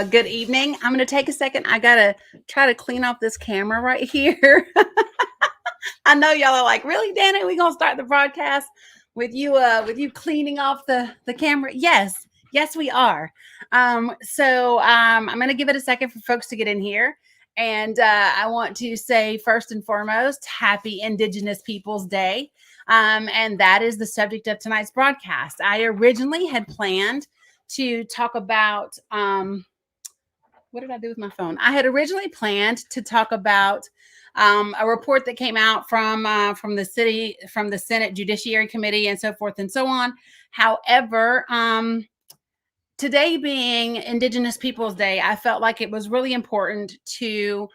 Good evening. I'm going to take a second. I got to try to clean off this camera right here. I know y'all are like, really, Dana? We going to start the broadcast with you cleaning off the camera? Yes. Yes, we are. I'm going to give it a second for folks to get in here. And I want to say, first and foremost, happy Indigenous Peoples Day. And that is the subject of tonight's broadcast. I originally had planned to talk about what did I do with my phone? I had originally planned to talk about a report that came out from the Senate Judiciary Committee and so forth and so on. However, today being Indigenous Peoples Day, I felt like it was really important to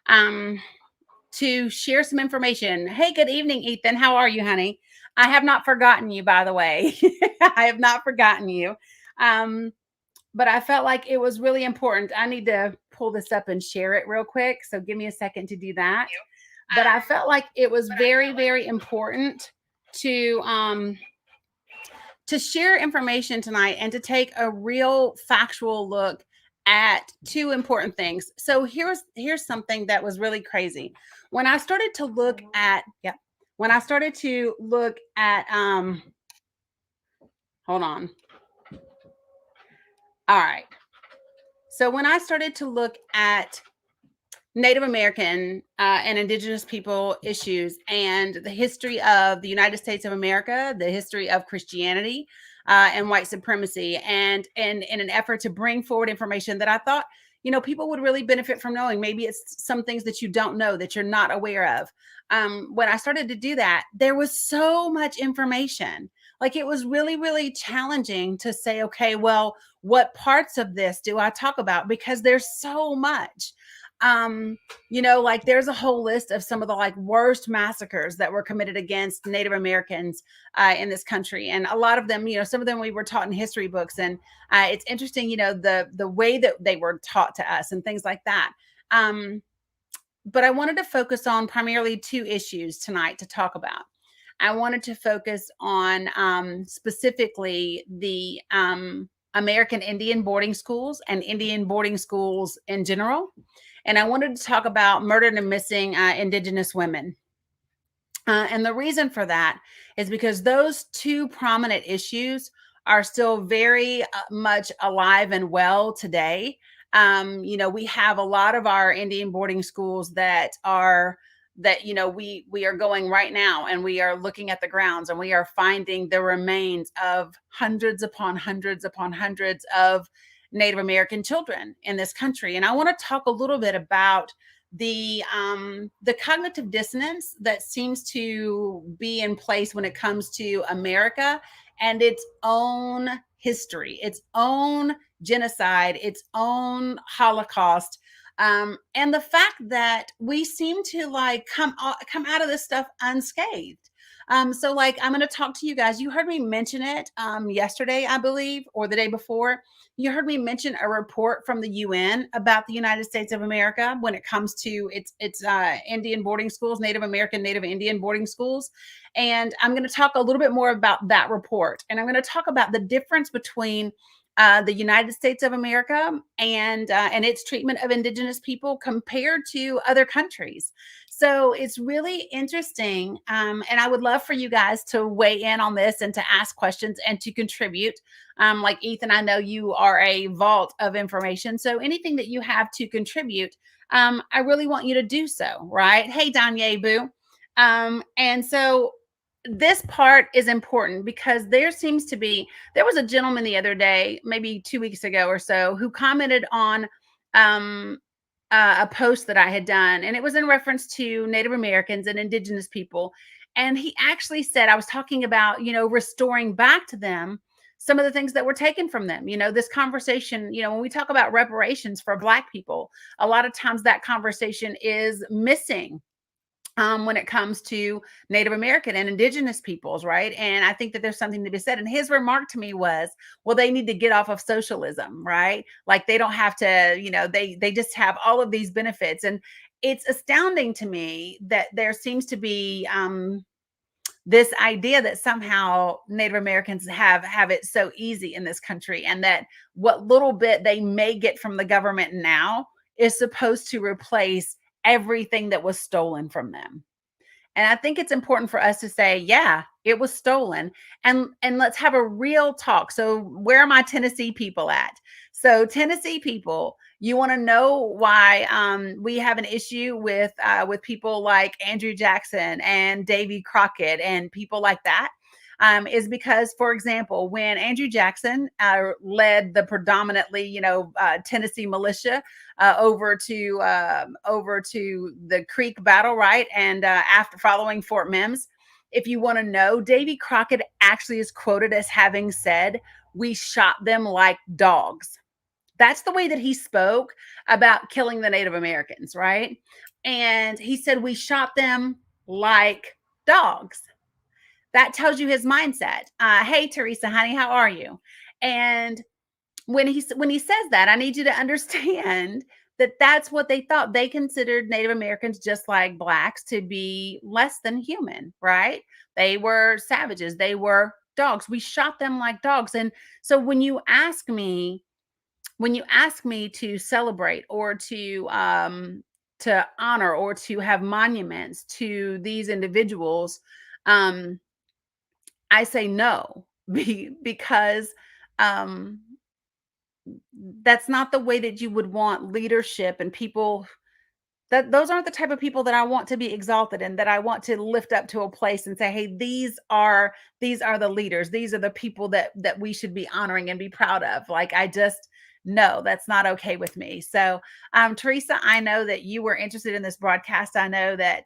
share some information. Hey, good evening, Ethan. How are you, honey? I have not forgotten you, by the way. I have not forgotten you. But I felt like it was really important. I need to pull this up and share it real quick. So give me a second to do that. But I felt like it was very, very important to share information tonight and to take a real factual look at two important things. So here's something that was really crazy. When I started to look at, hold on. All right. So when I started to look at Native American and Indigenous people issues and the history of the United States of America, the history of Christianity and white supremacy, and in an effort to bring forward information that I thought, people would really benefit from knowing. Maybe it's some things that you don't know, that you're not aware of. When I started to do that, there was so much information. Like, it was really, really challenging to say, okay, well, what parts of this do I talk about? Because there's so much. Like, there's a whole list of some of the worst massacres that were committed against Native Americans in this country. And a lot of them, some of them we were taught in history books. And it's interesting, the way that they were taught to us and things like that. But I wanted to focus on primarily two issues tonight to talk about. I wanted to focus on specifically the American Indian boarding schools and Indian boarding schools in general. And I wanted to talk about murdered and missing Indigenous women. And the reason for that is because those two prominent issues are still very much alive and well today. We have a lot of our Indian boarding schools that we are going right now, and we are looking at the grounds, and we are finding the remains of hundreds upon hundreds upon hundreds of Native American children in this country. And I want to talk a little bit about the cognitive dissonance that seems to be in place when it comes to America and its own history, its own genocide, its own Holocaust. And the fact that we seem to come out of this stuff unscathed. So I'm going to talk to you guys. You heard me mention it yesterday, I believe, or the day before. You heard me mention a report from the UN about the United States of America when it comes to its Indian boarding schools, Native American, Native Indian boarding schools. And I'm going to talk a little bit more about that report. And I'm going to talk about the difference between the United States of America and its treatment of Indigenous people compared to other countries. So it's really interesting. And I would love for you guys to weigh in on this and to ask questions and to contribute. Like Ethan, I know you are a vault of information. So anything that you have to contribute, I really want you to do so, right? Hey, Danye Boo. And so this part is important because there was a gentleman the other day, maybe 2 weeks ago or so, who commented on a post that I had done, and it was in reference to Native Americans and Indigenous people. And he actually said, I was talking about, restoring back to them some of the things that were taken from them. This conversation, when we talk about reparations for Black people, a lot of times that conversation is missing when it comes to Native American and Indigenous peoples, right? And I think that there's something to be said. And his remark to me was, well, they need to get off of socialism, right? Like, they don't have to, they just have all of these benefits. And it's astounding to me that there seems to be this idea that somehow Native Americans have it so easy in this country, and that what little bit they may get from the government now is supposed to replace everything that was stolen from them. And I think it's important for us to say, yeah, it was stolen. And let's have a real talk. So where are my Tennessee people at? So Tennessee people, you want to know why we have an issue with people like Andrew Jackson and Davy Crockett and people like that? Is because, for example, when Andrew Jackson led the predominantly, Tennessee militia over to the Creek battle, right? And after following Fort Mims, if you want to know, Davy Crockett actually is quoted as having said, "We shot them like dogs." That's the way that he spoke about killing the Native Americans, right? And he said, "We shot them like dogs." That tells you his mindset. Hey, Teresa, honey, how are you? And when he says that, I need you to understand that that's what they thought. They considered Native Americans, just like blacks, to be less than human, right? They were savages. They were dogs. We shot them like dogs. And so when you ask me to celebrate or to honor or to have monuments to these individuals, um, I say no, because um, that's not the way that you would want leadership and people. That those aren't the type of people that I want to be exalted and that I want to lift up to a place and say, hey, these are the leaders. These are the people that we should be honoring and be proud of. Like, I just, no, that's not okay with me. So Teresa, I know that you were interested in this broadcast. I know that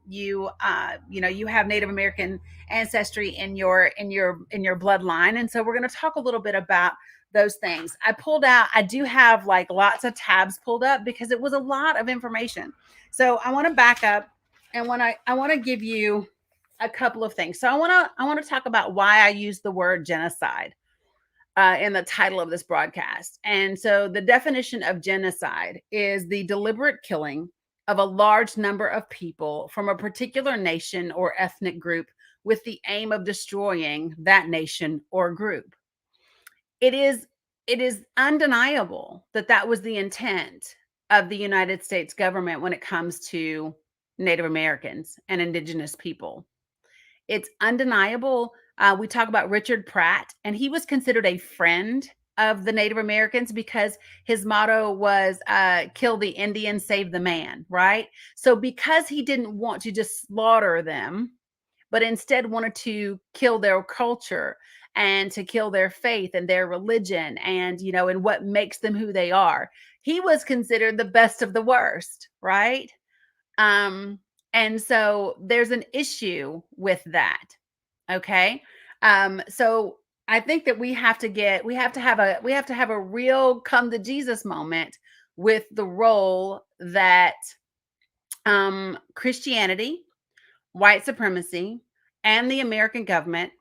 you have Native American ancestry in your bloodline. And so we're going to talk a little bit about those things. I do have like lots of tabs pulled up because it was a lot of information. So I want to back up, and I want to give you a couple of things. So I want to talk about why I use the word genocide in the title of this broadcast. And so the definition of genocide is the deliberate killing of a large number of people from a particular nation or ethnic group with the aim of destroying that nation or group. It is undeniable that that was the intent of the United States government when it comes to Native Americans and Indigenous people. It's undeniable. We talk about Richard Pratt, and he was considered a friend of the Native Americans because his motto was kill the Indian, save the man, right? So because he didn't want to just slaughter them, but instead wanted to kill their culture and to kill their faith and their religion and what makes them who they are. He was considered the best of the worst, right? Um, and so there's an issue with that. Okay. So I think that we have to have a real come to Jesus moment with the role that Christianity, white supremacy, and the American government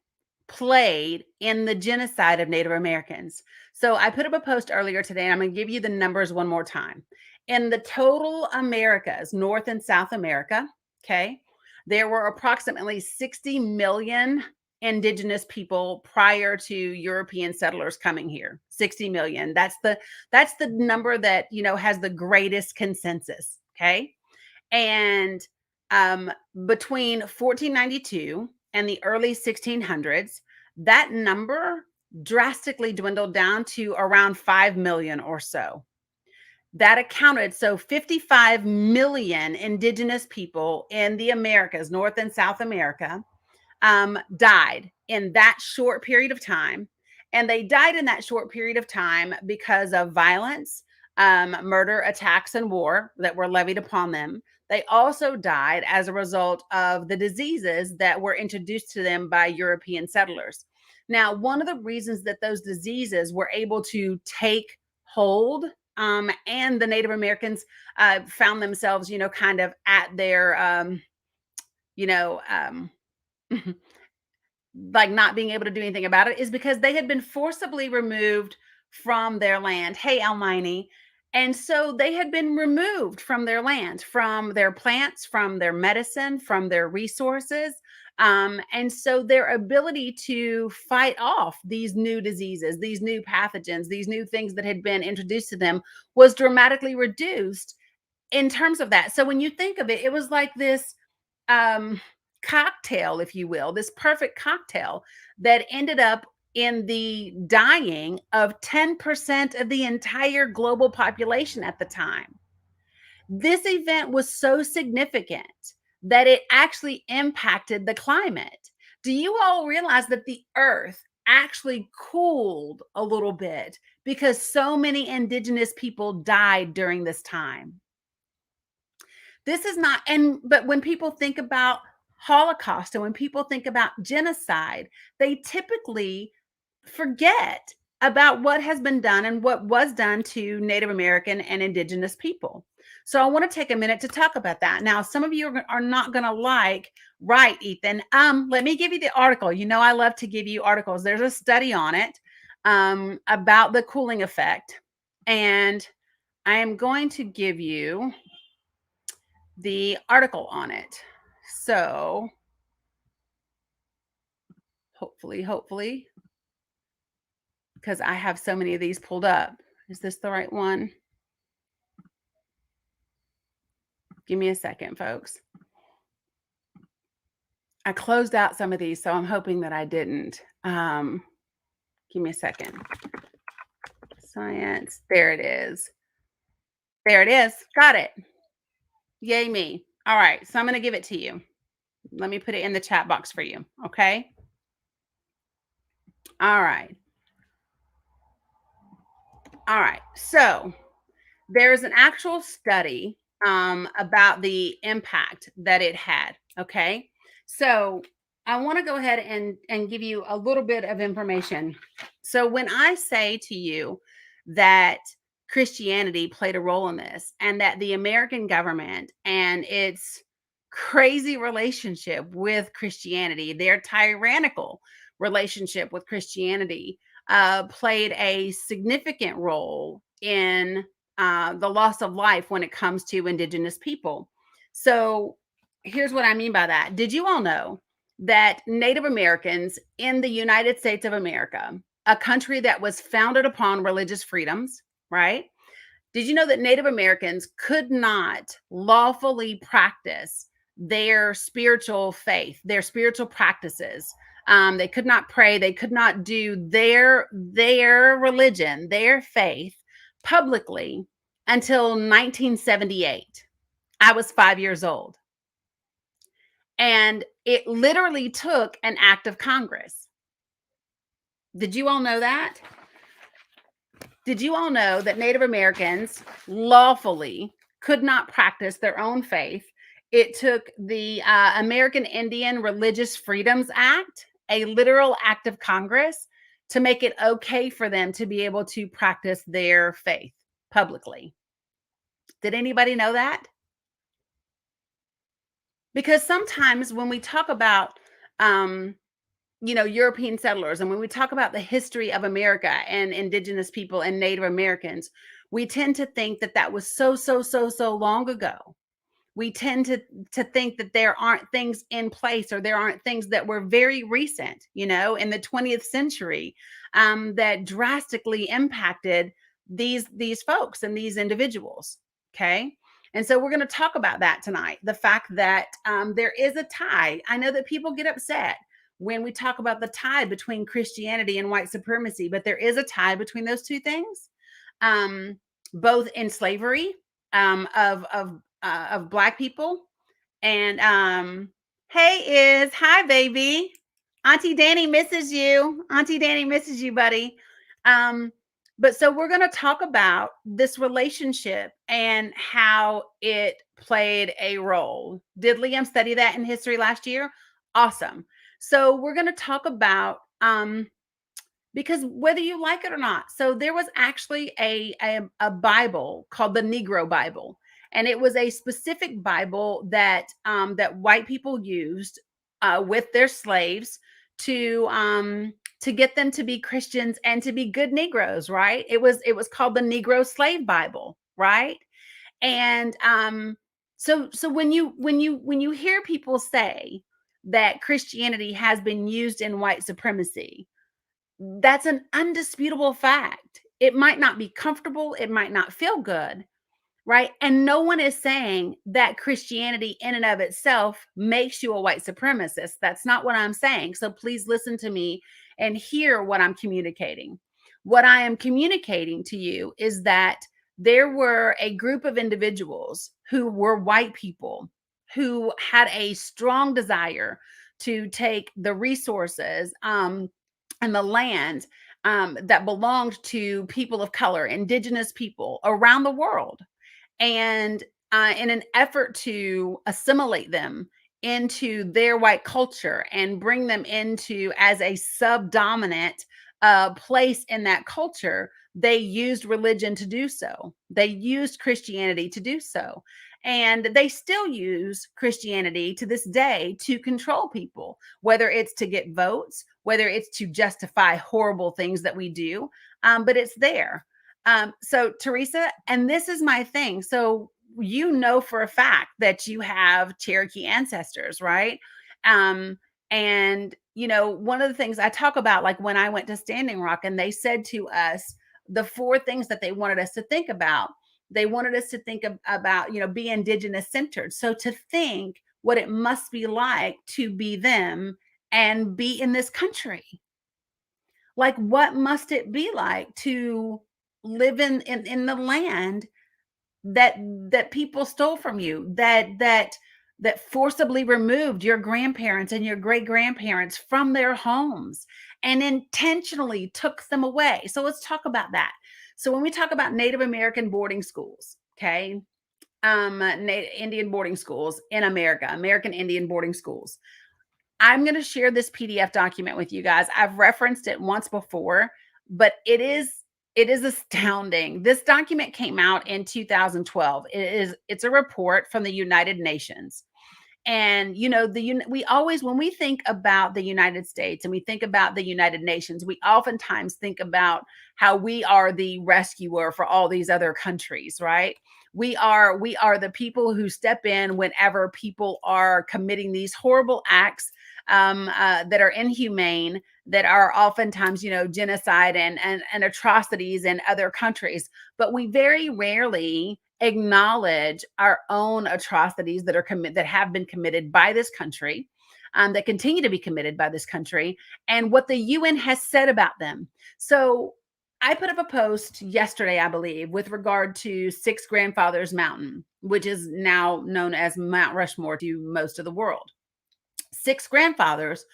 played in the genocide of Native Americans. So I put up a post earlier today, and I'm going to give you the numbers one more time. In the total Americas, North and South America, okay, there were approximately 60 million indigenous people prior to European settlers coming here. 60 million. That's the number that has the greatest consensus. Okay. And between 1492 and the early 1600s, that number drastically dwindled down to around 5 million or so. That accounted, so 55 million indigenous people in the Americas, North and South America, died in that short period of time. And they died in that short period of time because of violence, murder, attacks, and war that were levied upon them. They also died as a result of the diseases that were introduced to them by European settlers. Now, one of the reasons that those diseases were able to take hold, and the Native Americans found themselves, kind of at their, you know, like not being able to do anything about it, is because they had been forcibly removed from their land. Hey, Almighty. And so they had been removed from their land, from their plants, from their medicine, from their resources. And so their ability to fight off these new diseases, these new pathogens, these new things that had been introduced to them was dramatically reduced in terms of that. So when you think of it, it was like this um, cocktail, if you will, this perfect cocktail that ended up in the dying of 10% of the entire global population at the time. This event was so significant that it actually impacted the climate. Do you all realize that the earth actually cooled a little bit because so many indigenous people died during this time? This is not, and but when people think about Holocaust and when people think about genocide, they typically forget about what has been done and what was done to Native American and Indigenous people. So I want to take a minute to talk about that. Now, some of you are not going to like, right, Ethan. Let me give you the article. You know, I love to give you articles. There's a study on it about the cooling effect, and I am going to give you the article on it. So hopefully, because I have so many of these pulled up. Is this the right one? Give me a second, folks. I closed out some of these, so I'm hoping that I didn't. Give me a second. Science. There it is. There it is. Got it. Yay me. All right. So I'm going to give it to you. Let me put it in the chat box for you. Okay. All right. All right. So there's an actual study about the impact that it had. Okay. So I want to go ahead and give you a little bit of information. So when I say to you that Christianity played a role in this and that the American government and its crazy relationship with Christianity, their tyrannical relationship with Christianity, played a significant role in the loss of life when it comes to Indigenous people. So here's what I mean by that. Did you all know that Native Americans in the United States of America, a country that was founded upon religious freedoms, right? Did you know that Native Americans could not lawfully practice their spiritual faith, their spiritual practices? They could not pray. They could not do their religion, their faith publicly until 1978. I was 5 years old. And it literally took an act of Congress. Did you all know that? Did you all know that Native Americans lawfully could not practice their own faith? It took the American Indian Religious Freedoms Act, a literal act of Congress, to make it okay for them to be able to practice their faith publicly. Did anybody know that? Because sometimes when we talk about European settlers, and when we talk about the history of America and Indigenous people and Native Americans, we tend to think that that was so long ago. We tend to think that there aren't things in place, or there aren't things that were very recent, in the 20th century, that drastically impacted these folks and these individuals. Okay. And so we're going to talk about that tonight. The fact that there is a tie. I know that people get upset when we talk about the tie between Christianity and white supremacy, but there is a tie between those two things, both in slavery of Black people. And hi baby, Auntie Danny misses you. Auntie Danny misses you, buddy. But so we're going to talk about this relationship and how it played a role. Did Liam study that in history last year? Awesome. So we're going to talk about because whether you like it or not. So there was actually a Bible called the Negro Bible, and it was a specific Bible that that white people used with their slaves to get them to be Christians and to be good Negroes. Right? It was called the Negro Slave Bible. Right? And so when you hear people say that Christianity has been used in white supremacy. That's an undisputable fact. It might not be comfortable, it might not feel good, right? And no one is saying that Christianity in and of itself makes you a white supremacist. That's not what I'm saying. So please listen to me and hear what I'm communicating. What I am communicating to you is that there were a group of individuals who were white people who had a strong desire to take the resources and the land that belonged to people of color, indigenous people around the world, and in an effort to assimilate them into their white culture and bring them into as a subdominant place in that culture, they used religion to do so. They used Christianity to do so. And they still use Christianity to this day to control people, whether it's to get votes, whether it's to justify horrible things that we do, but it's there. So Teresa, and this is my thing. So you know for a fact that you have Cherokee ancestors, right? Um, and you know, one of the things I talk about, like when I went to Standing Rock and they said to us the four things that they wanted us to think about. They wanted us to think about, you know, be indigenous centered. So to think what it must be like to be them and be in this country. Like, what must it be like to live in the land that people stole from you, that forcibly removed your grandparents and your great grandparents from their homes and intentionally took them away? So let's talk about that. So when we talk about Native American boarding schools, okay, Indian boarding schools in America, American Indian boarding schools, I'm going to share this PDF document with you guys. I've referenced it once before, but it is astounding. This document came out in 2012. It's a report from the United Nations. And you know, we always, when we think about the United States and we think about the United Nations, we oftentimes think about how we are the rescuer for all these other countries, right? We are the people who step in whenever people are committing these horrible acts that are inhumane, that are oftentimes, you know, genocide and atrocities in other countries. But we very rarely acknowledge our own atrocities that have been committed by this country, that continue to be committed by this country, and what the UN has said about them. So I put up a post yesterday, I believe, with regard to Six Grandfathers Mountain, which is now known as Mount Rushmore to most of the world. Six Grandfathers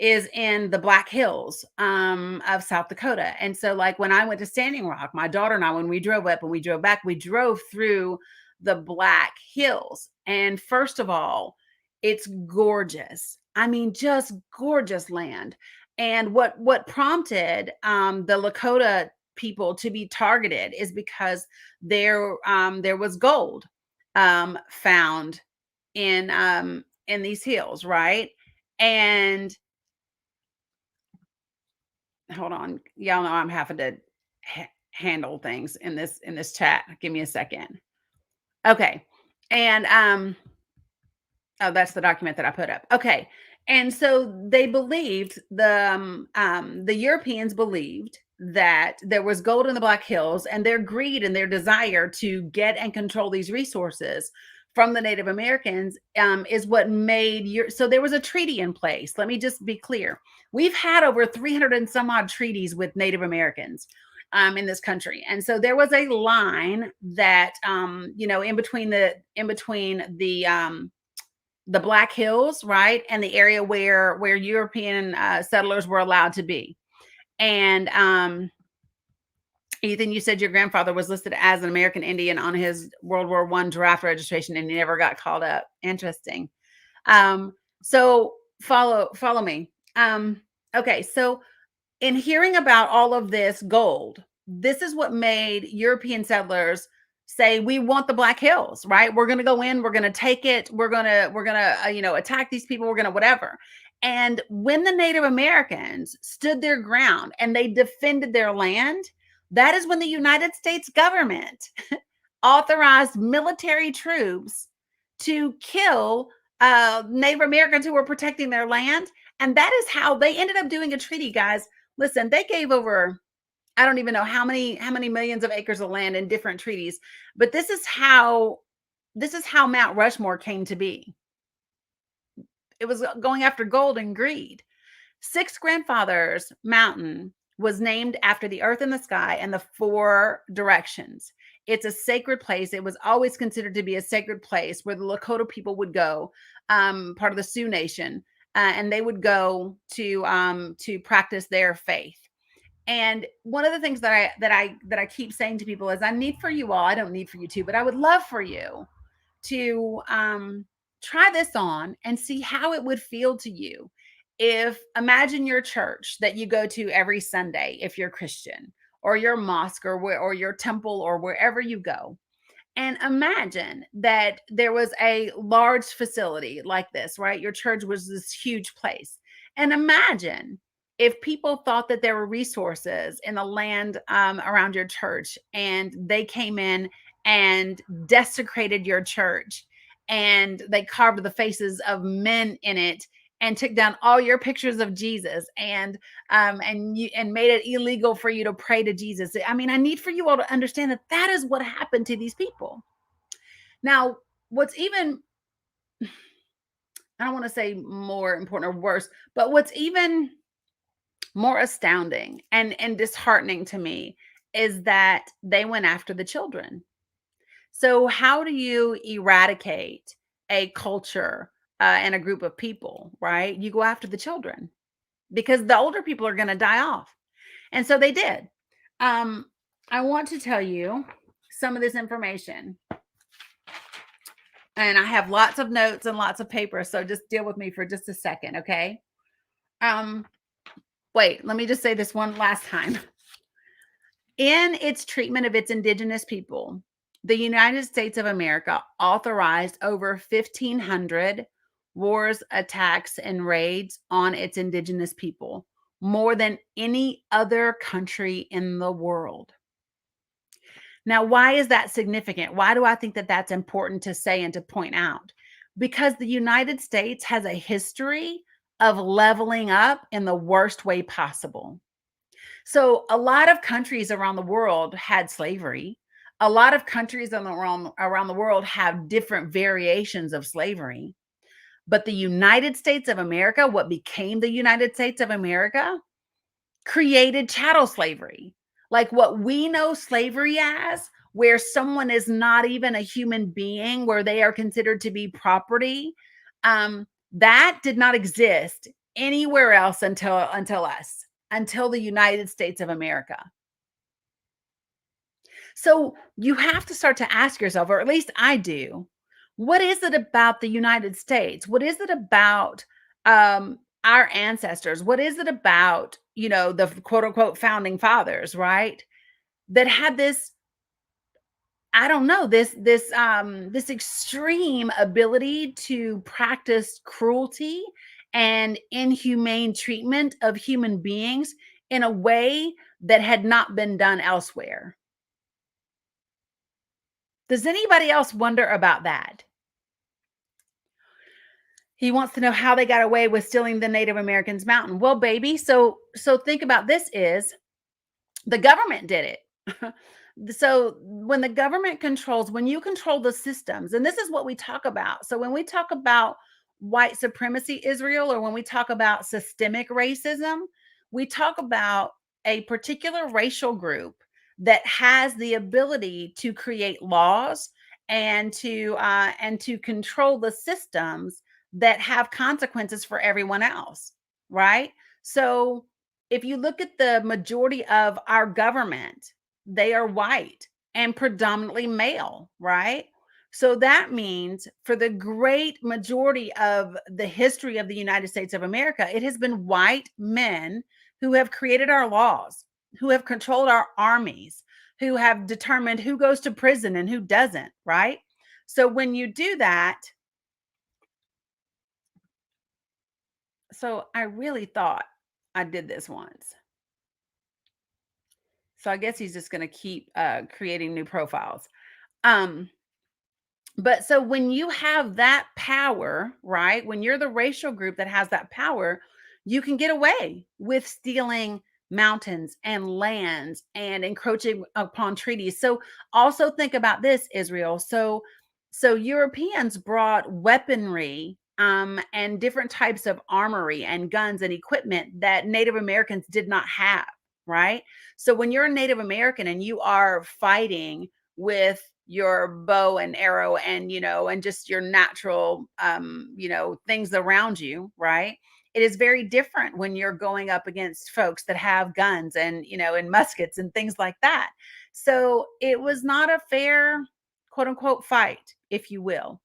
is in the Black Hills of South Dakota. And so, like, when I went to Standing Rock, my daughter and I, when we drove up and we drove back, we drove through the Black Hills. And first of all, it's gorgeous. I mean, just gorgeous land. And what prompted the Lakota people to be targeted is because there was gold found in these hills, right? And hold on, y'all know I'm having to handle things in this chat. Give me a second. Okay. And oh, that's the document that I put up. Okay. And so they believed, the Europeans believed that there was gold in the Black Hills, and their greed and their desire to get and control these resources from the Native Americans is what made so there was a treaty in place. Let me just be clear. We've had over 300 and some odd treaties with Native Americans in this country. And so there was a line that, you know, in between the Black Hills, right, and the area where European settlers were allowed to be. And Ethan, you said your grandfather was listed as an American Indian on his World War I draft registration, and he never got called up. Interesting. So follow me. Okay, so in hearing about all of this gold, this is what made European settlers say, we want the Black Hills, right? We're going to go in, we're going to take it, we're going to you know, attack these people, we're going to whatever. And when the Native Americans stood their ground and they defended their land, that is when the United States government authorized military troops to kill Native Americans who were protecting their land. And that is how they ended up doing a treaty, guys. Listen, they gave over, I don't even know how many millions of acres of land in different treaties, but this is how Mount Rushmore came to be. It was going after gold and greed. Six Grandfathers Mountain was named after the earth and the sky and the four directions. It's a sacred place. It was always considered to be a sacred place where the Lakota people would go, part of the Sioux Nation, and they would go to practice their faith. And one of the things that I keep saying to people is, I need for you all. I don't need for you to, but I would love for you to try this on and see how it would feel to you. If imagine your church that you go to every Sunday, if you're Christian, or your mosque, or your temple, or wherever you go, and imagine that there was a large facility like this, right? Your church was this huge place. And imagine if people thought that there were resources in the land around your church, and they came in and desecrated your church, and they carved the faces of men in it, and took down all your pictures of Jesus, and made it illegal for you to pray to Jesus. I mean, I need for you all to understand that that is what happened to these people. Now, what's even, I don't want to say more important or worse, but what's even more astounding and disheartening to me is that they went after the children. So how do you eradicate a culture and a group of people, right? You go after the children, because the older people are going to die off. And so they did. Um, I want to tell you some of this information. And I have lots of notes and lots of paper, so just deal with me for just a second, okay? Um, Wait, let me just say this one last time. In its treatment of its indigenous people, the United States of America authorized over 1,500 wars, attacks, and raids on its indigenous people, more than any other country in the world. Now, why is that significant? Why do I think that that's important to say and to point out? Because the United States has a history of leveling up in the worst way possible. So, a lot of countries around the world had slavery. A lot of countries around the world have different variations of slavery. But the United States of America, what became the United States of America, created chattel slavery. Like what we know slavery as, where someone is not even a human being, where they are considered to be property. That did not exist anywhere else until the United States of America. So you have to start to ask yourself, or at least I do, what is it about the United States? What is it about our ancestors? What is it about, the quote unquote founding fathers, right? That had this, I don't know, this extreme ability to practice cruelty and inhumane treatment of human beings in a way that had not been done elsewhere. Does anybody else wonder about that? He wants to know how they got away with stealing the Native Americans mountain. Well, baby, so think about this is the government did it. So when you control the systems, and this is what we talk about. So when we talk about white supremacy, Israel, or when we talk about systemic racism, we talk about a particular racial group that has the ability to create laws and to control the systems that have consequences for everyone else, right? So if you look at the majority of our government, they are white and predominantly male, right? So that means for the great majority of the history of the United States of America, it has been white men who have created our laws, who have controlled our armies, who have determined who goes to prison and who doesn't, right? So when you do that, so I really thought I did this once. So I guess he's just going to keep creating new profiles. Um, But so when you have that power, right? When you're the racial group that has that power, you can get away with stealing mountains and lands and encroaching upon treaties. So also think about this, Israel. So Europeans brought weaponry and different types of armory and guns and equipment that Native Americans did not have, right? So when you're a Native American and you are fighting with your bow and arrow and and just your natural things around you, right? It is very different when you're going up against folks that have guns and and muskets and things like that. So it was not a fair quote unquote fight, if you will.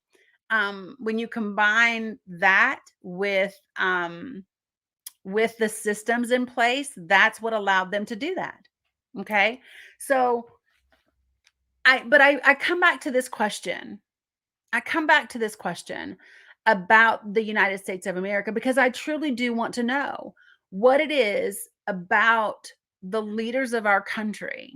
When you combine that with the systems in place, that's what allowed them to do that. Okay. So I come back to this question. I come back to this question about the United States of America because I truly do want to know what it is about the leaders of our country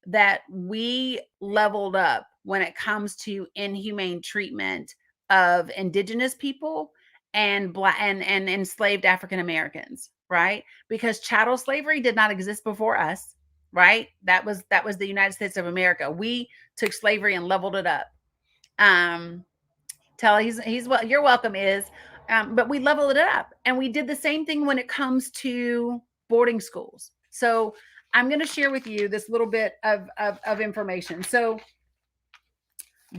that we leveled up when it comes to inhumane treatment of indigenous people and black and enslaved African Americans, right? Because chattel slavery did not exist before us, right? That was the United States of America. We took slavery and leveled it up. Um, Tell he's well, you're welcome is, but we leveled it up, and we did the same thing when it comes to boarding schools. So I'm going to share with you this little bit of information. So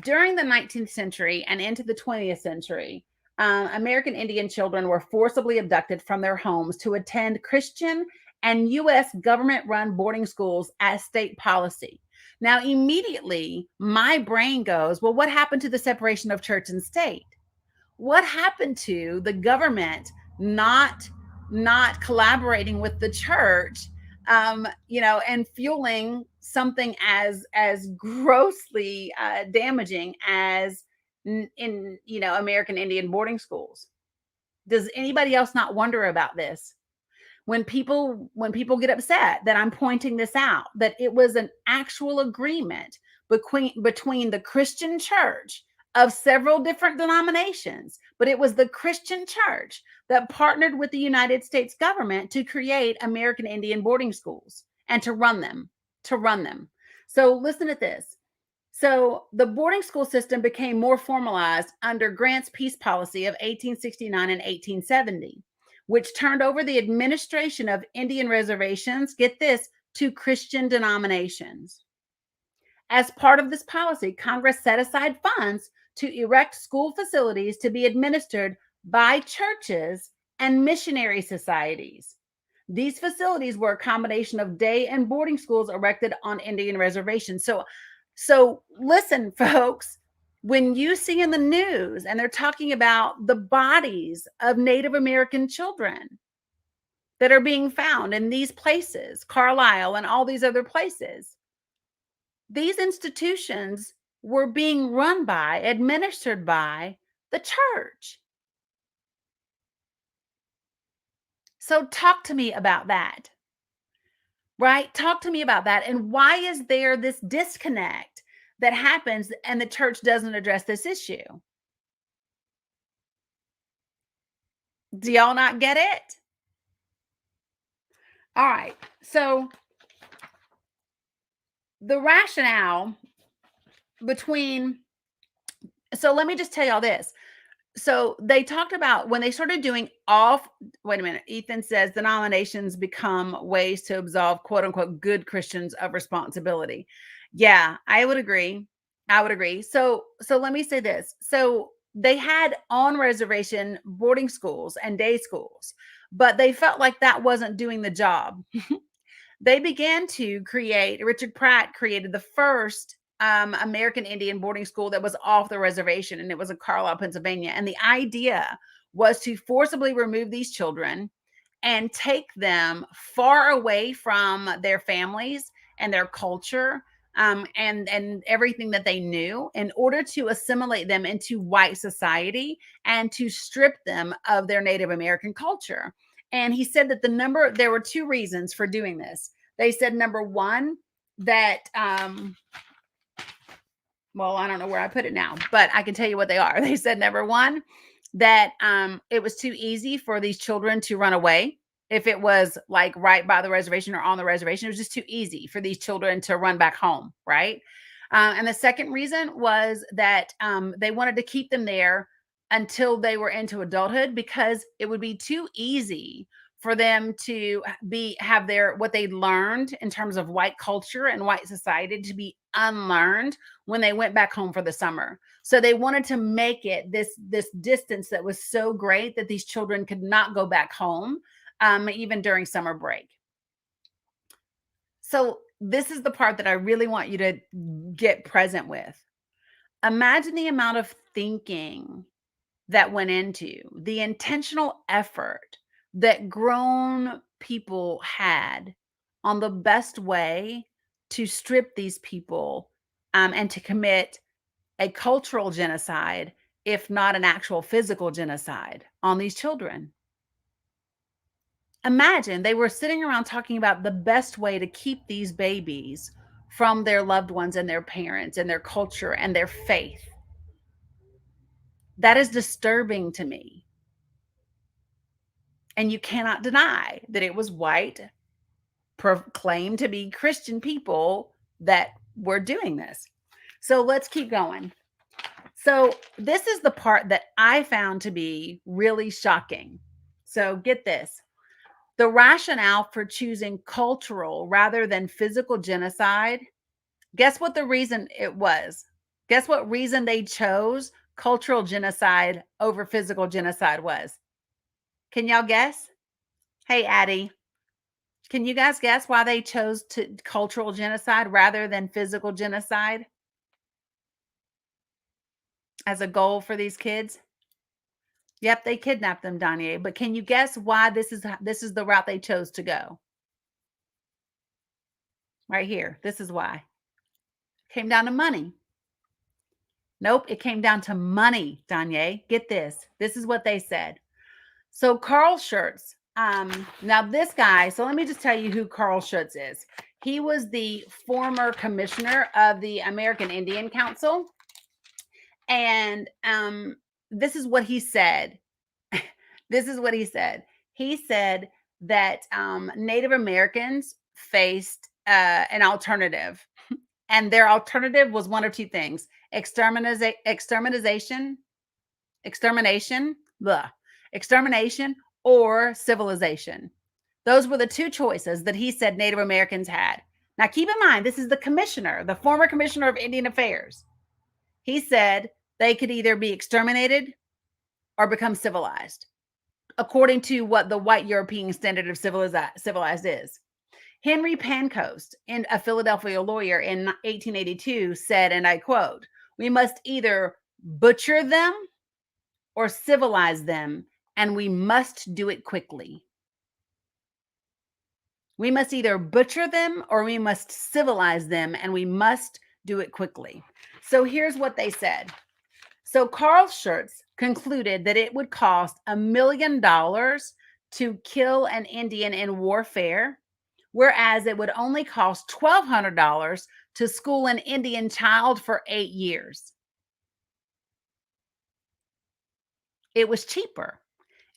during the 19th century and into the 20th century, American Indian children were forcibly abducted from their homes to attend Christian and U.S. government-run boarding schools as state policy. Now, immediately, my brain goes, well, what happened to the separation of church and state? What happened to the government not collaborating with the church, and fueling something as grossly damaging as in American Indian boarding schools? Does anybody else not wonder about this? When people get upset that I'm pointing this out, that it was an actual agreement between the Christian church of several different denominations, but it was the Christian church that partnered with the United States government to create American Indian boarding schools and to run them. So listen to this. So the boarding school system became more formalized under Grant's peace policy of 1869 and 1870, which turned over the administration of Indian reservations, get this, to Christian denominations. As part of this policy, Congress set aside funds to erect school facilities to be administered by churches and missionary societies. These facilities were a combination of day and boarding schools erected on Indian reservations. So listen, folks, when you see in the news and they're talking about the bodies of Native American children that are being found in these places, Carlisle and all these other places, these institutions were being run by, administered by the church. So talk to me about that, right? Talk to me about that. And why is there this disconnect that happens and the church doesn't address this issue? Do y'all not get it? All right. So the rationale between, so let me just tell y'all this. So they talked about when they started doing off, wait a minute, Ethan says denominations become ways to absolve quote unquote good Christians of responsibility. Yeah, I would agree. I would agree. So let me say this. So they had on reservation boarding schools and day schools, but they felt like that wasn't doing the job. They began to create, Richard Pratt created the first American Indian boarding school that was off the reservation, and it was in Carlisle, Pennsylvania. And the idea was to forcibly remove these children and take them far away from their families and their culture, and everything that they knew, in order to assimilate them into white society and to strip them of their Native American culture. And he said that there were two reasons for doing this. They said, number one, that well, I don't know where I put it now, but I can tell you what they are. They said number one, that it was too easy for these children to run away. If it was like right by the reservation or on the reservation, it was just too easy for these children to run back home, right? And the second reason was that they wanted to keep them there until they were into adulthood because it would be too easy for them to have their what they learned in terms of white culture and white society to be unlearned when they went back home for the summer. So they wanted to make it this distance that was so great that these children could not go back home, even during summer break. So this is the part that I really want you to get present with. Imagine the amount of thinking that went into the intentional effort that grown people had on the best way to strip these people, and to commit a cultural genocide, if not an actual physical genocide on these children. Imagine they were sitting around talking about the best way to keep these babies from their loved ones and their parents and their culture and their faith. That is disturbing to me. And you cannot deny that it was white, proclaimed to be Christian people that were doing this. So let's keep going. So this is the part that I found to be really shocking. So get this. The rationale for choosing cultural rather than physical genocide, guess what the reason it was? Guess what reason they chose cultural genocide over physical genocide was? Can y'all guess? Hey, Addie, can you guys guess why they chose cultural genocide rather than physical genocide as a goal for these kids? Yep, they kidnapped them, Danye. But can you guess why this is the route they chose to go? Right here. This is why. It came down to money. Nope, it came down to money, Danye. Get this. This is what they said. So Carl Schurz, now this guy, so let me just tell you who Carl Schurz is. He was the former commissioner of the American Indian Council. And this is what he said. This is what he said. He said that Native Americans faced an alternative. And their alternative was one of two things: extermination, or civilization. Those were the two choices that he said Native Americans had. Now, keep in mind, this is the commissioner, the former commissioner of Indian Affairs. He said they could either be exterminated or become civilized, according to what the white European standard of civilized is. Henry Pancoast, a Philadelphia lawyer in 1882, said, and I quote, "We must either butcher them or civilize them, and we must do it quickly." We must either butcher them or we must civilize them, and we must do it quickly. So here's what they said. So Carl Schurz concluded that it would cost $1 million to kill an Indian in warfare, whereas it would only cost $1,200 to school an Indian child for 8 years. It was cheaper.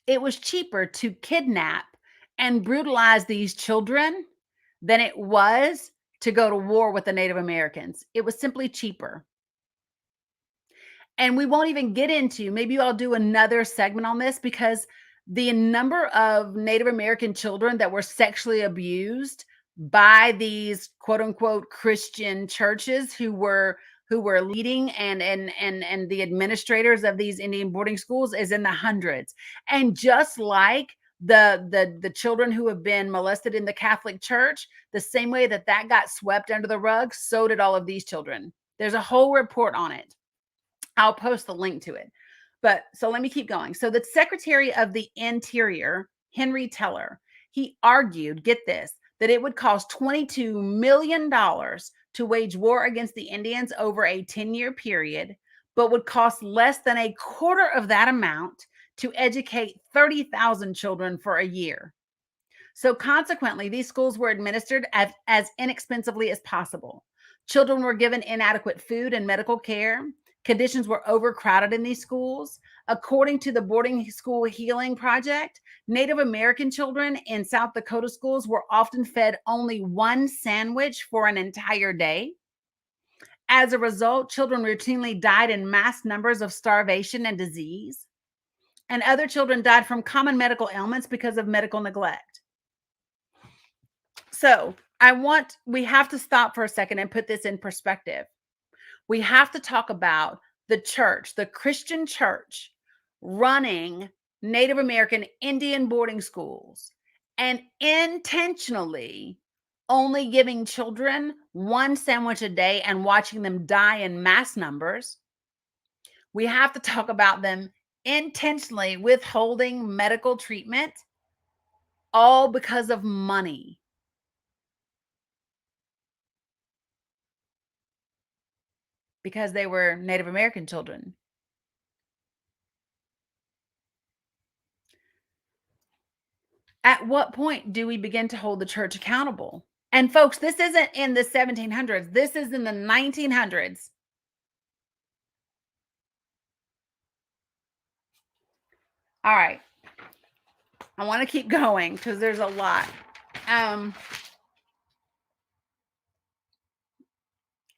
It was cheaper to kidnap and brutalize these children than it was to go to war with the Native Americans. It was simply cheaper. And we won't even get into, maybe I'll do another segment on this, because the number of Native American children that were sexually abused by these quote unquote Christian churches who were leading and the administrators of these Indian boarding schools is in the hundreds. And just like the children who have been molested in the Catholic Church, the same way that got swept under the rug, so did all of these children. There's a whole report on it. I'll post the link to it. But so let me keep going. So the Secretary of the Interior, Henry Teller, he argued, get this, that it would cost $22 million to wage war against the Indians over a 10-year period, but would cost less than a quarter of that amount to educate 30,000 children for a year. So consequently, these schools were administered as inexpensively as possible. Children were given inadequate food and medical care. Conditions were overcrowded in these schools. According to the Boarding School Healing Project, Native American children in South Dakota schools were often fed only one sandwich for an entire day. As a result, children routinely died in mass numbers of starvation and disease, and other children died from common medical ailments because of medical neglect. So, we have to stop for a second and put this in perspective. We have to talk about the church, the Christian church, running Native American Indian boarding schools and intentionally only giving children one sandwich a day and watching them die in mass numbers. We have to talk about them intentionally withholding medical treatment, all because of money. Because they were Native American children. At what point do we begin to hold the church accountable? And folks, this isn't in the 1700s. This is in the 1900s. All right. I want to keep going because there's a lot. All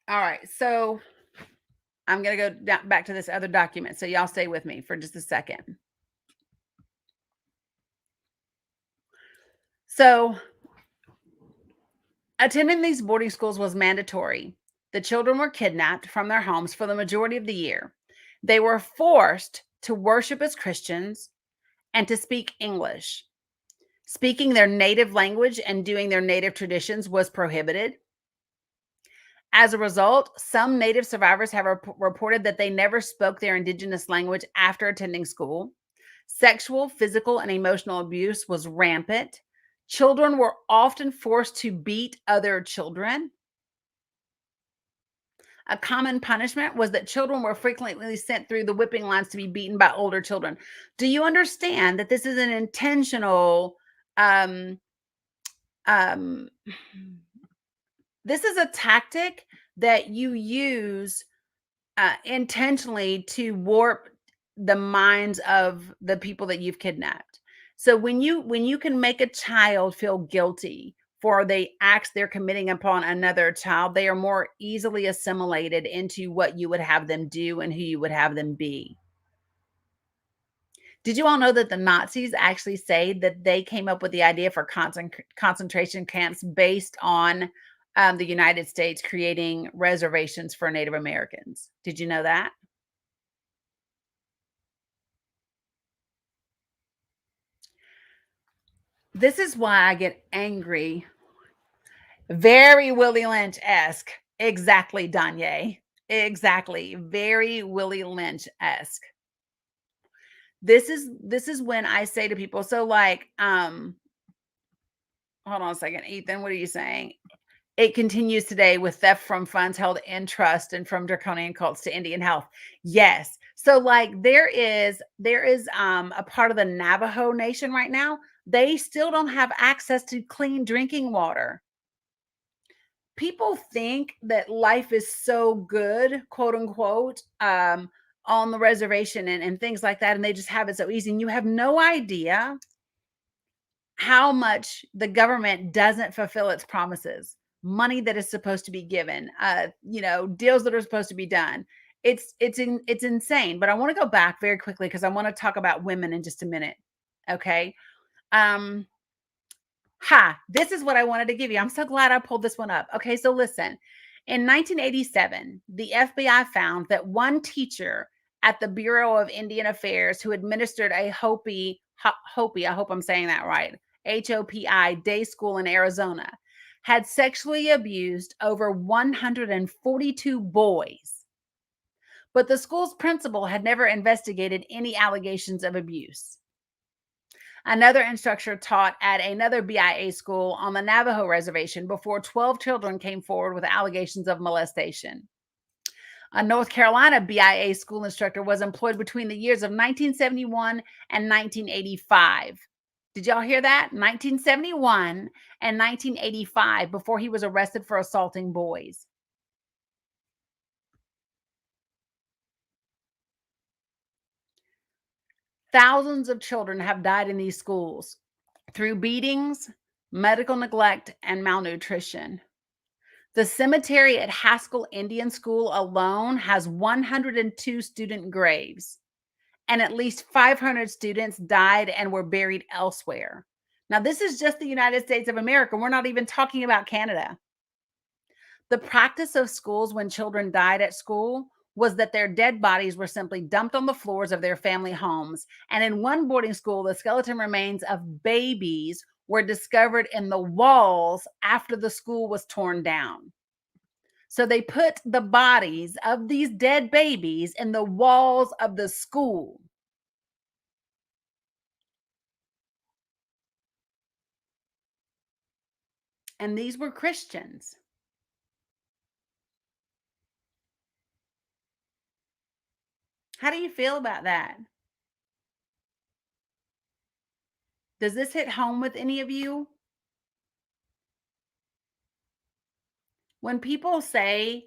right. So I'm going to go back to this other document. So y'all stay with me for just a second. So attending these boarding schools was mandatory. The children were kidnapped from their homes for the majority of the year. They were forced to worship as Christians and to speak English. Speaking their native language and doing their native traditions was prohibited. As a result, some Native survivors have reported that they never spoke their Indigenous language after attending school. Sexual, physical, and emotional abuse was rampant. Children were often forced to beat other children. A common punishment was that children were frequently sent through the whipping lines to be beaten by older children. Do you understand that this is an intentional this is a tactic that you use intentionally to warp the minds of the people that you've kidnapped. So when you can make a child feel guilty for the acts they're committing upon another child, they are more easily assimilated into what you would have them do and who you would have them be. Did you all know that the Nazis actually say that they came up with the idea for concentration camps based on the United States creating reservations for Native Americans? Did you know that? This is why I get angry. Very Willie Lynch-esque. Exactly, Danye. Exactly. Very Willie Lynch-esque. This is when I say to people, so like, hold on a second, Ethan, what are you saying? It continues today with theft from funds held in trust and from draconian cults to Indian health. Yes. So like there is a part of the Navajo Nation right now. They still don't have access to clean drinking water. People think that life is so good, quote unquote, on the reservation and things like that, and they just have it so easy. And you have no idea how much the government doesn't fulfill its promises, money that is supposed to be given, deals that are supposed to be done. It's insane. But I want to go back very quickly because I want to talk about women in just a minute. Okay. This is what I wanted to give you. I'm so glad I pulled this one up. Okay, so listen. In 1987, the FBI found that one teacher at the Bureau of Indian Affairs who administered a Hopi, I hope I'm saying that right, HOPI day school in Arizona, had sexually abused over 142 boys. But the school's principal had never investigated any allegations of abuse. Another instructor taught at another BIA school on the Navajo reservation before 12 children came forward with allegations of molestation. A North Carolina BIA school instructor was employed between the years of 1971 and 1985. Did y'all hear that? 1971 and 1985 before he was arrested for assaulting boys. Thousands of children have died in these schools through beatings, medical neglect, and malnutrition. The cemetery at Haskell Indian School alone has 102 student graves, and at least 500 students died and were buried elsewhere. Now, this is just the United States of America. We're not even talking about Canada. The practice of schools when children died at school was that their dead bodies were simply dumped on the floors of their family homes. And in one boarding school, the skeleton remains of babies were discovered in the walls after the school was torn down. So they put the bodies of these dead babies in the walls of the school. And these were Christians. How do you feel about that? Does this hit home with any of you? When people say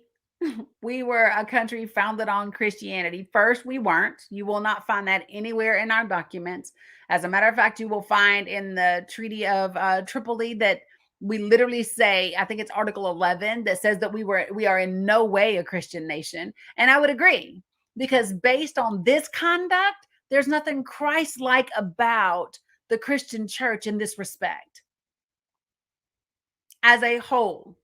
we were a country founded on Christianity, first, we weren't. You will not find that anywhere in our documents. As a matter of fact, you will find in the Treaty of Tripoli that we literally say, I think it's Article 11, that says that we are in no way a Christian nation. And I would agree, because based on this conduct, there's nothing Christ-like about the Christian church in this respect as a whole,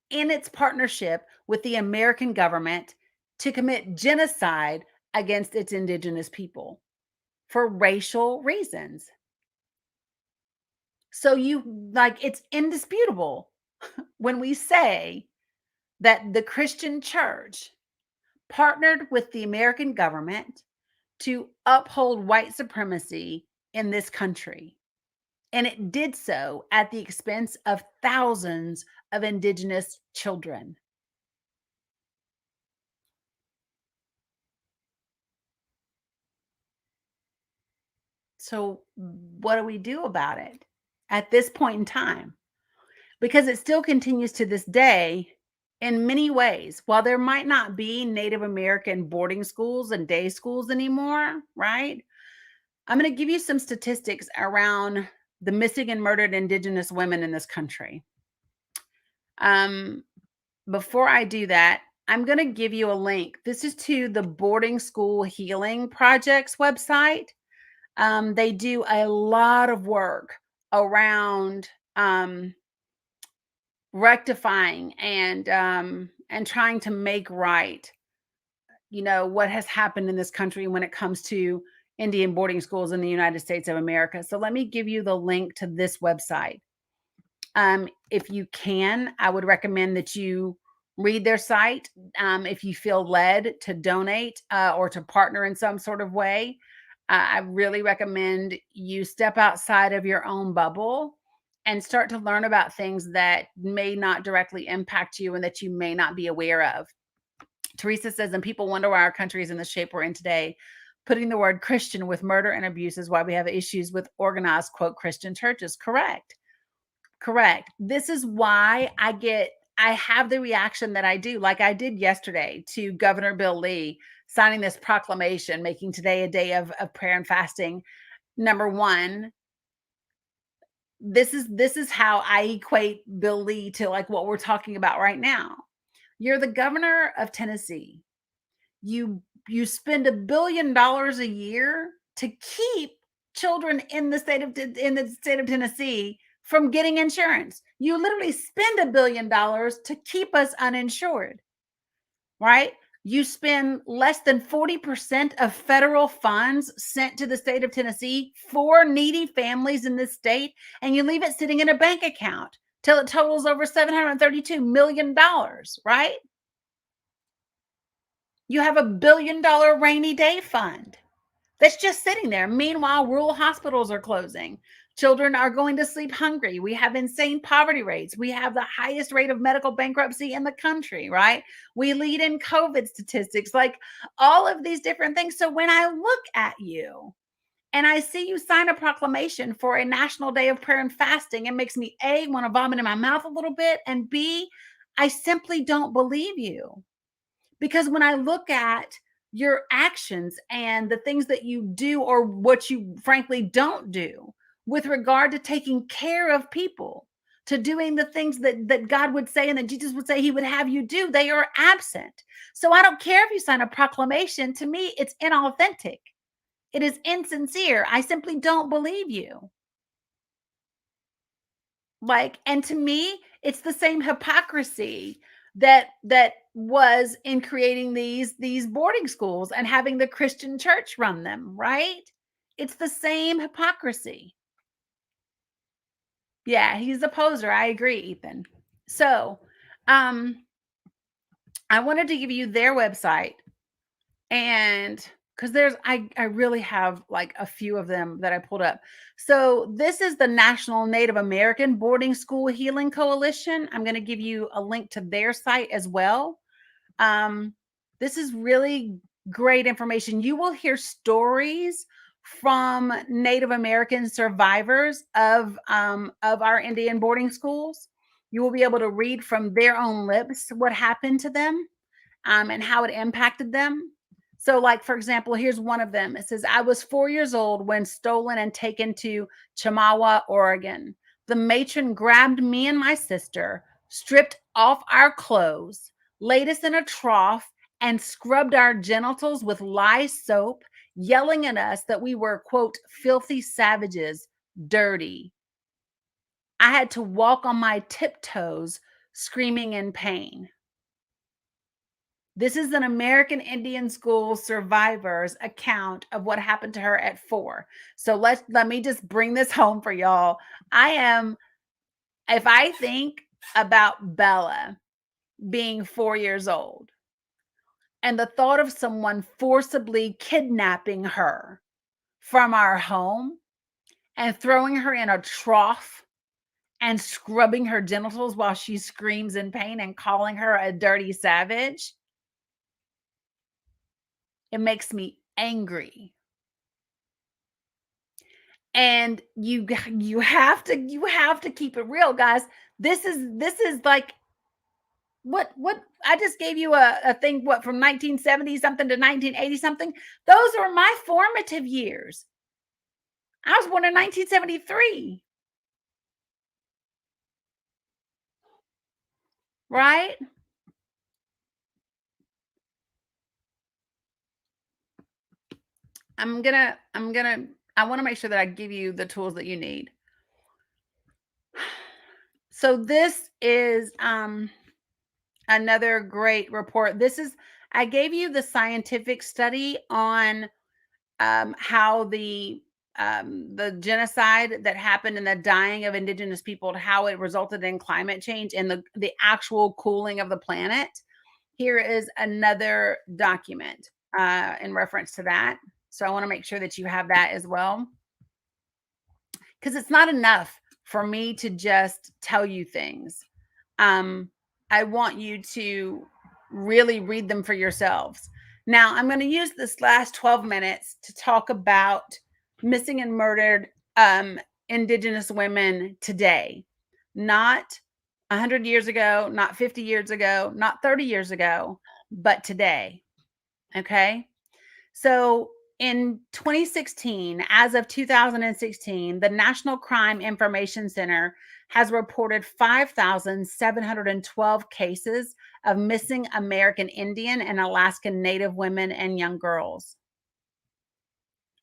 in its partnership with the American government to commit genocide against its indigenous people for racial reasons. So it's indisputable when we say that the Christian church partnered with the American government to uphold white supremacy in this country. And it did so at the expense of thousands of indigenous children. So, what do we do about it at this point in time? Because it still continues to this day in many ways. While there might not be Native American boarding schools and day schools anymore, right? I'm going to give you some statistics around the missing and murdered indigenous women in this country. Um, Before I do that, I'm going to give you a link. This is to the Boarding School Healing Project's website. They do a lot of work around rectifying and trying to make right, what has happened in this country when it comes to Indian boarding schools in the United States of America. So let me give you the link to this website. If you can, I would recommend that you read their site. If you feel led to donate or to partner in some sort of way, I really recommend you step outside of your own bubble and start to learn about things that may not directly impact you and that you may not be aware of. Teresa says, and people wonder why our country is in the shape we're in today. Putting the word Christian with murder and abuse is why we have issues with organized, quote, Christian churches. Correct. Correct. This is why I have the reaction that I do, like I did yesterday to Governor Bill Lee signing this proclamation, making today a day of prayer and fasting. Number one, this is how I equate Bill Lee to like what we're talking about right now. You're the governor of Tennessee. You spend $1 billion a year to keep children in the state of Tennessee from getting insurance. You literally spend $1 billion to keep us uninsured, right? You spend less than 40% of federal funds sent to the state of Tennessee for needy families in this state, and you leave it sitting in a bank account till it totals over $732 million, right? You have $1 billion rainy day fund that's just sitting there. Meanwhile, rural hospitals are closing. Children are going to sleep hungry. We have insane poverty rates. We have the highest rate of medical bankruptcy in the country, right? We lead in COVID statistics, like all of these different things. So when I look at you and I see you sign a proclamation for a national day of prayer and fasting, it makes me A, want to vomit in my mouth a little bit, and B, I simply don't believe you. Because when I look at your actions and the things that you do or what you frankly don't do with regard to taking care of people, to doing the things that God would say and that Jesus would say he would have you do. They are absent. So I don't care if you sign a proclamation. To me, it's inauthentic. It is insincere. I simply don't believe you. Like, and to me, it's the same hypocrisy that was in creating these boarding schools and having the Christian church run them, right? It's the same hypocrisy. Yeah, he's a poser. I agree, Ethan. So, um, I wanted to give you their website, and because I really have like a few of them that I pulled up. So this is the National Native American Boarding School Healing Coalition. I'm going to give you a link to their site as well. um this is really great information. You will hear stories from Native American survivors of our Indian boarding schools. You will be able to read from their own lips what happened to them, and how it impacted them. So, like, for example, here's one of them. It says, I was 4 years old when stolen and taken to Chamawa, Oregon. The matron grabbed me and my sister, stripped off our clothes, laid us in a trough, and scrubbed our genitals with lye soap, yelling at us that we were, quote, filthy savages, dirty. I had to walk on my tiptoes, screaming in pain. This is an American Indian school survivor's account of what happened to her at 4. So let me just bring this home for y'all. If I think about Bella being 4 years old and the thought of someone forcibly kidnapping her from our home and throwing her in a trough and scrubbing her genitals while she screams in pain and calling her a dirty savage, it makes me angry. And you have to keep it real, guys. This is like what I just gave you a thing, what, from 1970 something to 1980 something. Those are my formative years. I was born in 1973, right? I'm gonna I want to make sure that I give you the tools that you need. So this is another great report. This is I gave you the scientific study on how the genocide that happened and the dying of indigenous people, how it resulted in climate change and the actual cooling of the planet. Here is another document in reference to that. So I want to make sure that you have that as well, because it's not enough for me to just tell you things. I want you to really read them for yourselves. Now, I'm going to use this last 12 minutes to talk about missing and murdered Indigenous women today, not 100 years ago, not 50 years ago, not 30 years ago, but today. Okay. So in 2016, as of 2016, the National Crime Information Center has reported 5,712 cases of missing American Indian and Alaskan Native women and young girls.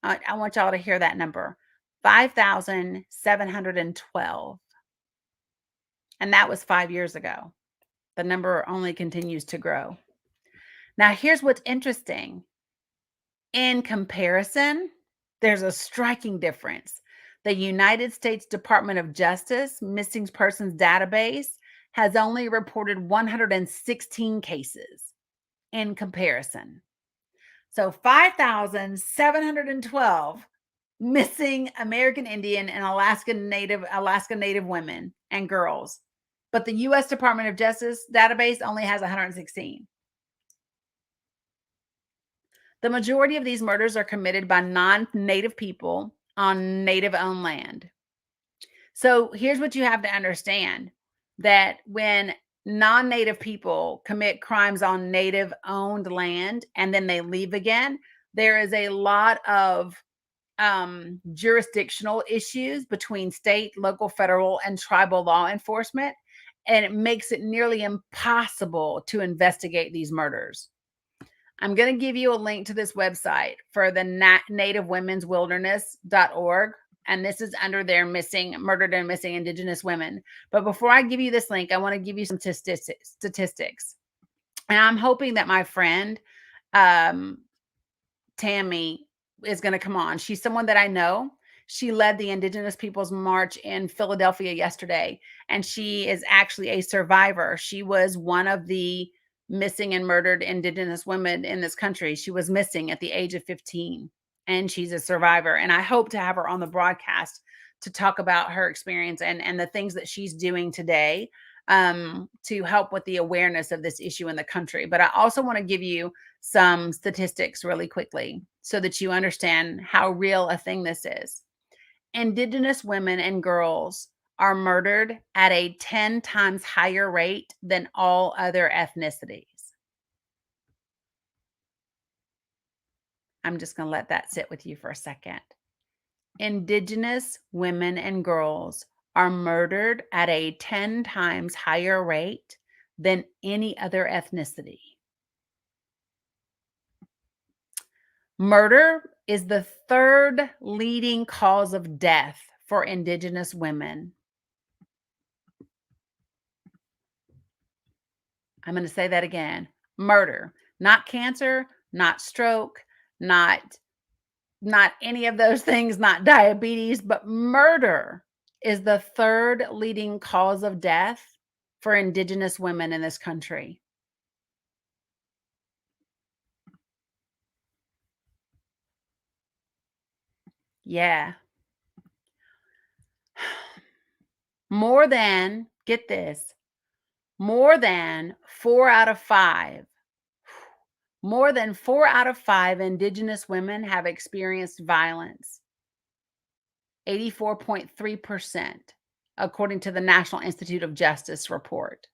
I want y'all to hear that number, 5,712. And that was 5 years ago. The number only continues to grow. Now, here's what's interesting. In comparison, there's a striking difference. The United States Department of Justice Missing Persons Database has only reported 116 cases in comparison. So 5,712 missing American Indian and Alaska Native women and girls. But the US Department of Justice database only has 116. The majority of these murders are committed by non-native people on native-owned land. So here's what you have to understand, that when non-native people commit crimes on native owned land and then they leave again, there is a lot of jurisdictional issues between state, local, federal, and tribal law enforcement, and it makes it nearly impossible to investigate these murders. I'm going to give you a link to this website for the nativewomen'swilderness.org. And this is under their murdered and missing Indigenous women. But before I give you this link, I want to give you some statistics. And I'm hoping that my friend, Tammy, is going to come on. She's someone that I know. She led the Indigenous Peoples March in Philadelphia yesterday, and she is actually a survivor. She was one of the missing and murdered Indigenous women in this country. She was missing at the age of 15, and she's a survivor. And I hope to have her on the broadcast to talk about her experience and the things that she's doing today to help with the awareness of this issue in the country. But I also want to give you some statistics really quickly so that you understand how real a thing this is. Indigenous women and girls are murdered at a 10 times higher rate than all other ethnicities. I'm just going to let that sit with you for a second. Indigenous women and girls are murdered at a 10 times higher rate than any other ethnicity. Murder is the third leading cause of death for Indigenous women. I'm going to say that again. Murder, not cancer, not stroke, not any of those things, not diabetes, but murder is the third leading cause of death for Indigenous women in this country. Yeah. More than, get this, more than 4 out of 5 Indigenous women have experienced violence. 84.3%, according to the National Institute of Justice report.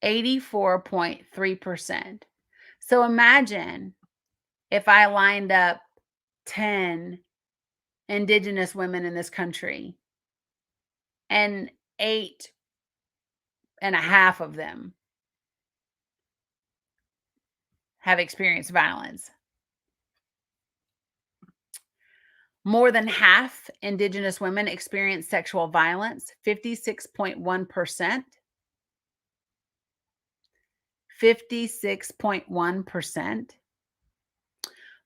84.3%. So imagine if I lined up 10 Indigenous women in this country and 8.5 of them have experienced violence. More than half Indigenous women experience sexual violence, 56.1%. 56.1%.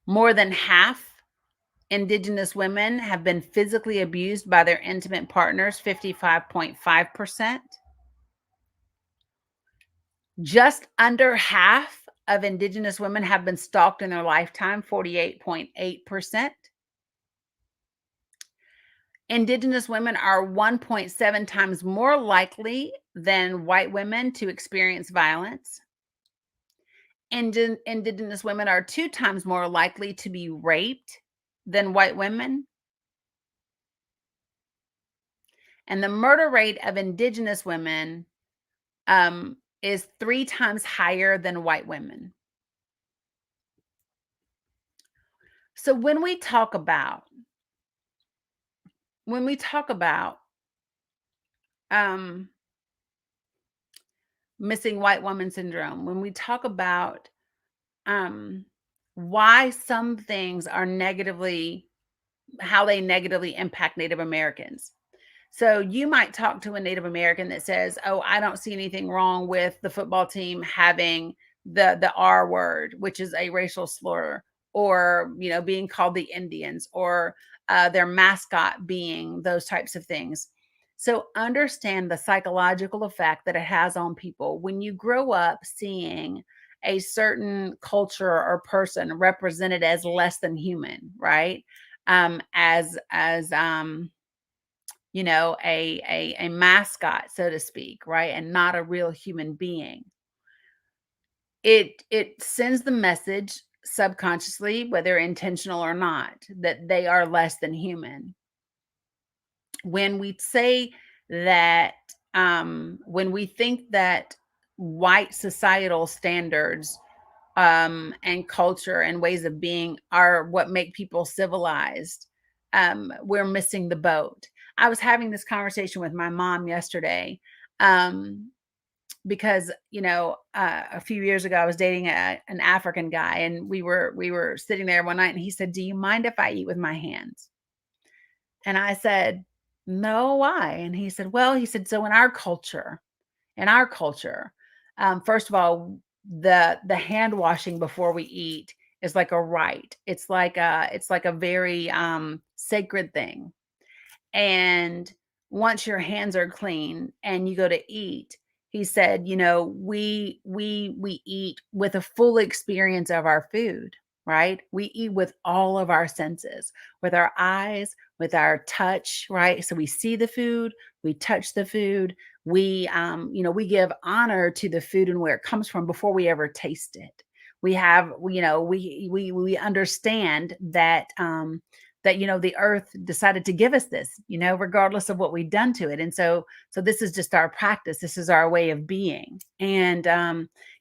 More than half Indigenous women have been physically abused by their intimate partners, 55.5%. Just under half of Indigenous women have been stalked in their lifetime, 48.8%. Indigenous women are 1.7 times more likely than white women to experience violence. Indigenous women are 2 times more likely to be raped than white women. And the murder rate of Indigenous women is 3 times higher than white women. So when we talk about missing white woman syndrome, when we talk about why some things are how they negatively impact Native Americans. So you might talk to a Native American that says, "Oh, I don't see anything wrong with the football team having the R word, which is a racial slur, or being called the Indians, or their mascot being those types of things." So understand the psychological effect that it has on people when you grow up seeing a certain culture or person represented as less than human, right? As a mascot, so to speak, right? And not a real human being. It sends the message subconsciously, whether intentional or not, that they are less than human. when we say that, when we think that white societal standards, and culture and ways of being are what make people civilized, we're missing the boat. I was having this conversation with my mom yesterday, um, because a few years ago I was dating an African guy, and we were sitting there one night, and he said, "Do you mind if I eat with my hands?" And I said, "No, why?" And he said, "Well," he said, "so in our culture, first of all, the hand washing before we eat is like a rite. It's like a very sacred thing. And once your hands are clean and you go to eat," he said, we eat with a full experience of our food, right? We eat with all of our senses, with our eyes, with our touch, right? So we see the food, we touch the food, we give honor to the food and where it comes from before we ever taste it. We have, we understand that the earth decided to give us this, regardless of what we've done to it. And so this is just our practice. This is our way of being. And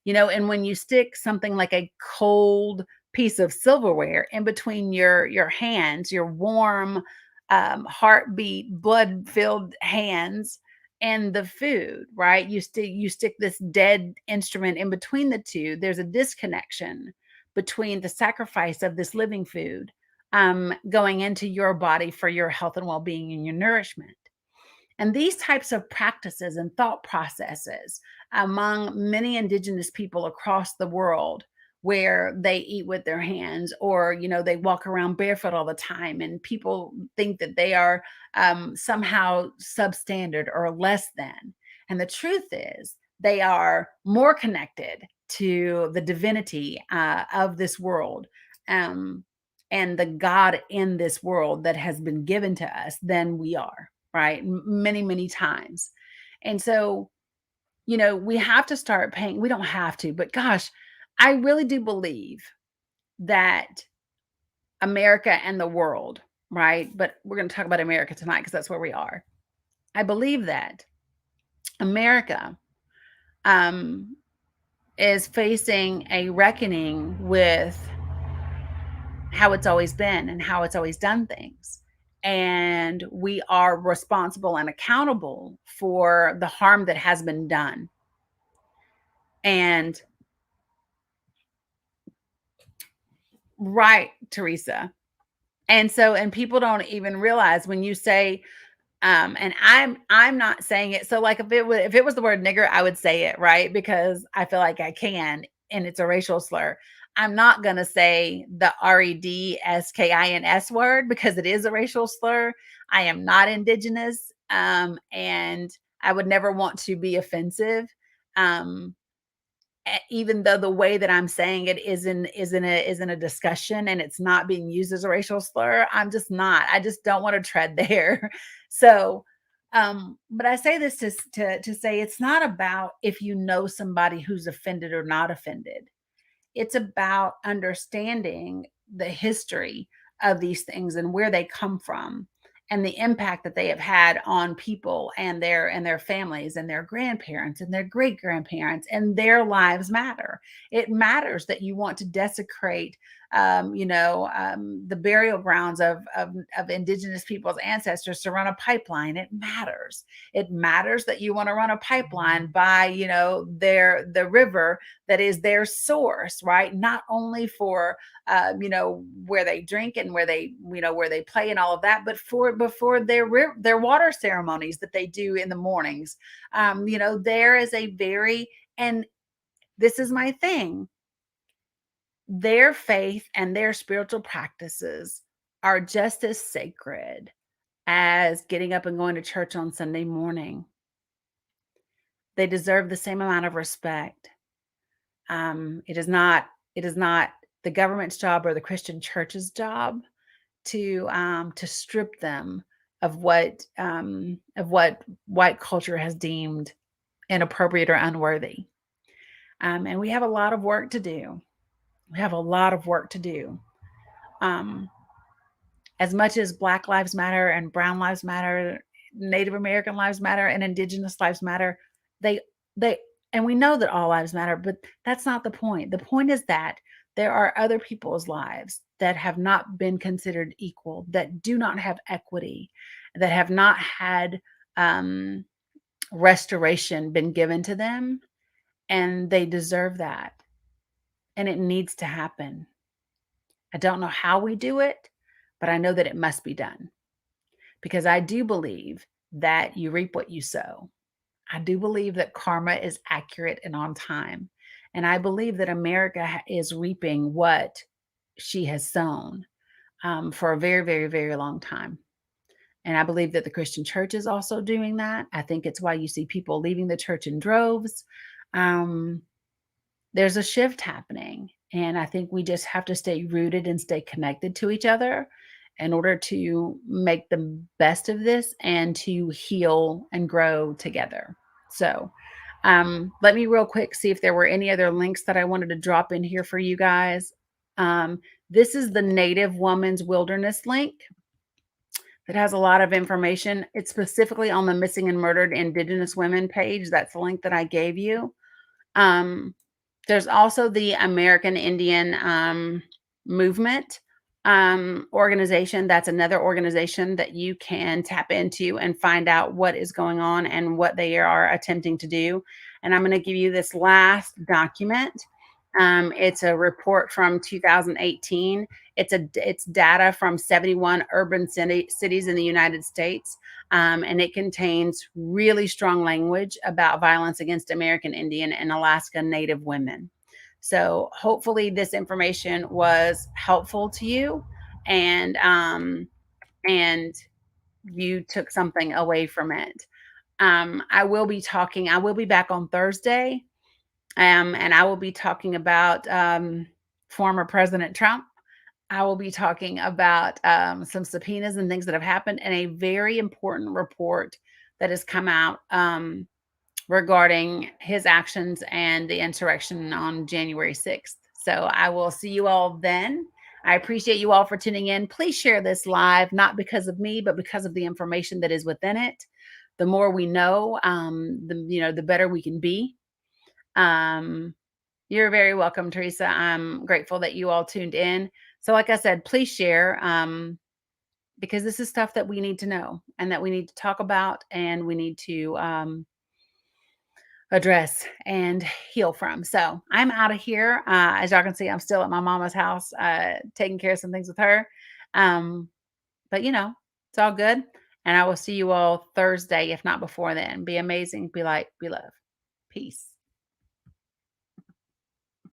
when you stick something like a cold piece of silverware in between your hands, your warm, heartbeat, blood filled hands, and the food, right? You stick this dead instrument in between the two. There's a disconnection between the sacrifice of this living food, going into your body for your health and well-being and your nourishment. And these types of practices and thought processes among many indigenous people across the world, where they eat with their hands, or they walk around barefoot all the time, and people think that they are, somehow substandard or less than. And the truth is, they are more connected to the divinity, of this world, um, and the God in this world that has been given to us than we are, right? Many, many times. And so, we have to start paying, we don't have to, but gosh, I really do believe that America and the world, right? But we're going to talk about America tonight because that's where we are. I believe that America, um, is facing a reckoning with how it's always been and how it's always done things. And we are responsible and accountable for the harm that has been done. And right, Teresa. And people don't even realize when you say, and I'm not saying it. So like if it was the word nigger, I would say it, right? Because I feel like I can, and it's a racial slur. I'm not gonna say the REDSKINS word because it is a racial slur. I am not indigenous, and I would never want to be offensive. Um, Even though the way that I'm saying it isn't a discussion, and it's not being used as a racial slur, I'm just not. I just don't want to tread there. So, but I say this to say it's not about if you know somebody who's offended or not offended. It's about understanding the history of these things and where they come from, and the impact that they have had on people and their families and their grandparents and their great grandparents, and their lives matter. It matters that you want to desecrate, the burial grounds of indigenous people's ancestors to run a pipeline. It matters. It matters that you want to run a pipeline by the river that is their source, right? Not only for where they drink and where they play and all of that, but before their water ceremonies that they do in the mornings. There is a very, and this is my thing, their faith and their spiritual practices are just as sacred as getting up and going to church on Sunday morning. They deserve the same amount of respect. It is not the government's job or the Christian church's job to strip them of what white culture has deemed inappropriate or unworthy. And we have a lot of work to do. We have a lot of work to do. Um, as much as Black Lives Matter and Brown Lives Matter Native American lives matter and Indigenous lives matter. They they and we know that all lives matter, but that's not the point. The point is that there are other people's lives that have not been considered equal, that do not have equity, that have not had um, restoration been given to them, and they deserve that. And it needs to happen. I don't know how we do it, but I know that it must be done because I do believe that you reap what you sow. I do believe that karma is accurate and on time. And I believe that America is reaping what she has sown for a very, very, very long time. And I believe that the Christian church is also doing that. I think it's why you see people leaving the church in droves. Um, there's a shift happening. And I think we just have to stay rooted and stay connected to each other in order to make the best of this and to heal and grow together. So, let me real quick see if there were any other links that I wanted to drop in here for you guys. This is the Native Woman's Wilderness link that has a lot of information. It's specifically on the Missing and Murdered Indigenous Women page. That's the link that I gave you. Um, there's also the American Indian Movement organization. That's another organization that you can tap into and find out what is going on and what they are attempting to do. And I'm going to give you this last document. It's a report from 2018. It's data from 71 urban cities in the United States. And it contains really strong language about violence against American Indian and Alaska Native women. So hopefully this information was helpful to you, and you took something away from it. I will be back on Thursday, and I will be talking about former President Trump. I will be talking about some subpoenas and things that have happened, and a very important report that has come out regarding his actions and the insurrection on January 6th. So I will see you all then. I appreciate you all for tuning in. Please share this live, not because of me, but because of the information that is within it. The more we know, the better we can be. You're very welcome, Teresa. I'm grateful that you all tuned in. So, like I said, please share because this is stuff that we need to know and that we need to talk about and we need to address and heal from. So, I'm out of here. As y'all can see, I'm still at my mama's house taking care of some things with her. Um, but, it's all good. And I will see you all Thursday, if not before then. Be amazing, be light, be love. Peace.